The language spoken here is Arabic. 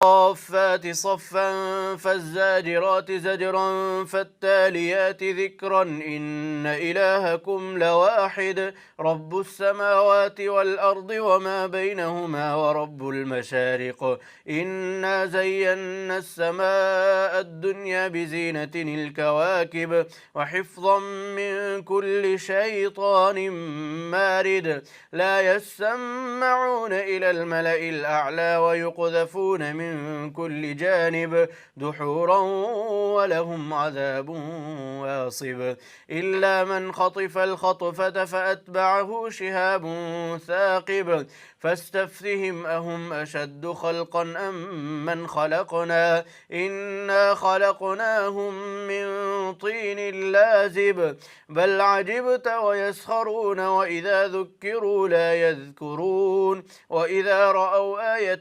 الصافات صفا فالزاجرات زجرا فالتاليات ذكرا إن إلهكم لواحد رب السماوات والأرض وما بينهما ورب المشارق إنا زينا السماء الدنيا بزينة الكواكب وحفظا من كل شيطان مارد لا يسمعون إلى الملأ الأعلى ويقذفون من كل جانب دحورا ولهم عذاب واصب إلا من خطف الخطفة فأتبعه شهاب ثاقب فاستفتهم أهم أشد خلقا أم من خلقنا إنا خلقناهم من طين لازب بل عجبت ويسخرون وإذا ذكروا لا يذكرون وإذا رأوا آية